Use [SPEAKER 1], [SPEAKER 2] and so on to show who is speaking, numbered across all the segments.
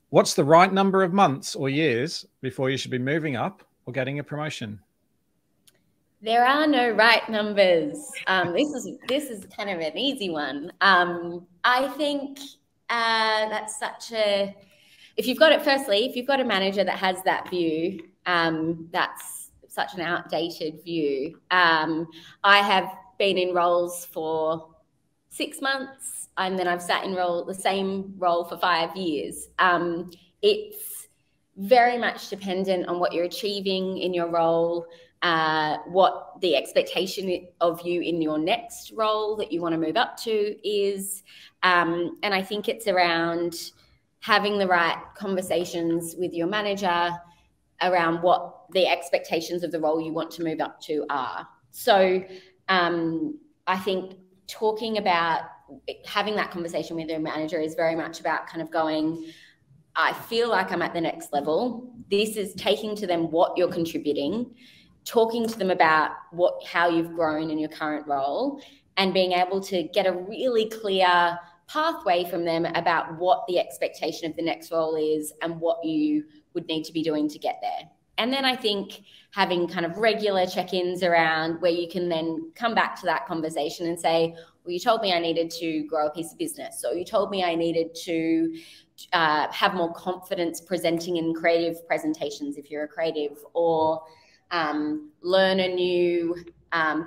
[SPEAKER 1] What's the right number of months or years before you should be moving up or getting a promotion?
[SPEAKER 2] There are no right numbers. This is kind of an easy one. I think that's such a, if you've got it, firstly, if you've got a manager that has that view, that's such an outdated view. I have been in roles for 6 months, and then I've sat in the same role for 5 years. It's very much dependent on what you're achieving in your role, what the expectation of you in your next role that you want to move up to is. And I think it's around having the right conversations with your manager around what the expectations of the role you want to move up to are. So I think talking about having that conversation with your manager is very much about kind of going, I feel like I'm at the next level. This is taking to them what you're contributing, talking to them about how you've grown in your current role, and being able to get a really clear pathway from them about what the expectation of the next role is and what you would need to be doing to get there. And then I think having kind of regular check-ins around where you can then come back to that conversation and say, well, you told me I needed to grow a piece of business, or you told me I needed to have more confidence presenting in creative presentations if you're a creative, or learn a new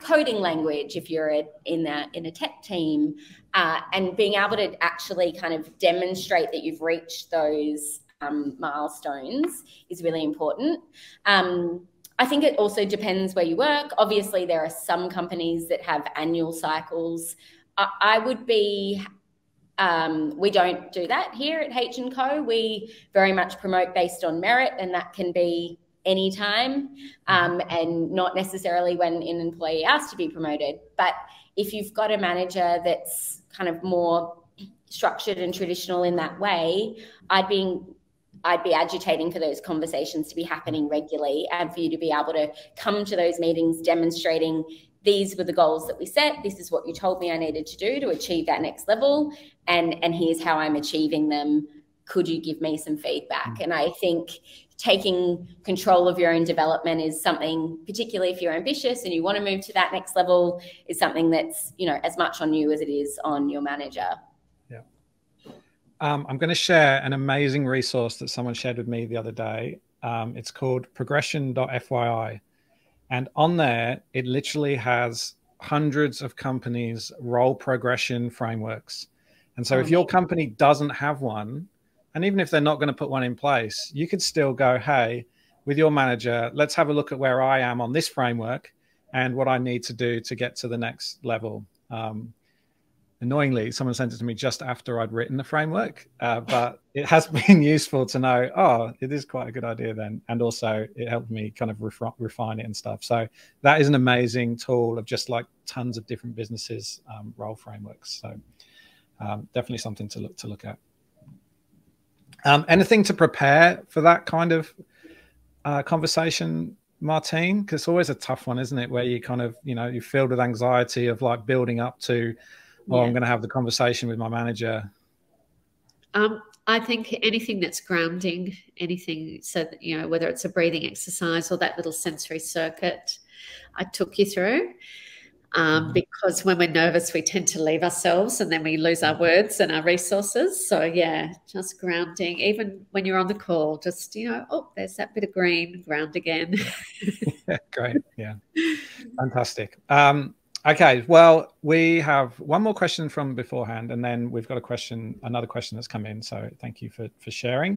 [SPEAKER 2] coding language if you're in a tech team, and being able to actually kind of demonstrate that you've reached those milestones is really important. I think it also depends where you work. Obviously, there are some companies that have annual cycles. I would be, we don't do that here at H&Co. We very much promote based on merit, and that can be anytime, and not necessarily when an employee asks to be promoted. But if you've got a manager that's kind of more structured and traditional in that way, I'd be agitating for those conversations to be happening regularly, and for you to be able to come to those meetings demonstrating these were the goals that we set. This is what you told me I needed to do to achieve that next level. And here's how I'm achieving them. Could you give me some feedback? And I think taking control of your own development is something, particularly if you're ambitious and you want to move to that next level, is something that's, as much on you as it is on your manager.
[SPEAKER 1] Yeah. I'm going to share an amazing resource that someone shared with me the other day. It's called progression.fyi. And on there, it literally has hundreds of companies' role progression frameworks. And so if your company doesn't have one, and even if they're not going to put one in place, you could still go, hey, with your manager, let's have a look at where I am on this framework and what I need to do to get to the next level. Annoyingly, someone sent it to me just after I'd written the framework, but it has been useful to know, oh, it is quite a good idea then. And also it helped me kind of refine it and stuff. So that is an amazing tool of just like tons of different businesses' role frameworks. So definitely something to look at. Anything to prepare for that kind of conversation, Martine? Because it's always a tough one, isn't it? Where you kind of, you're filled with anxiety of like building up to, oh, I'm going to have the conversation with my manager.
[SPEAKER 3] I think anything that's grounding, anything so that, whether it's a breathing exercise or that little sensory circuit I took you through. Because when we're nervous, we tend to leave ourselves and then we lose our words and our resources. So, yeah, just grounding. Even when you're on the call, just, oh, there's that bit of green, ground again.
[SPEAKER 1] Yeah, great. Yeah, fantastic. Okay, well, we have one more question from beforehand, and then we've got another question that's come in. So thank you for sharing.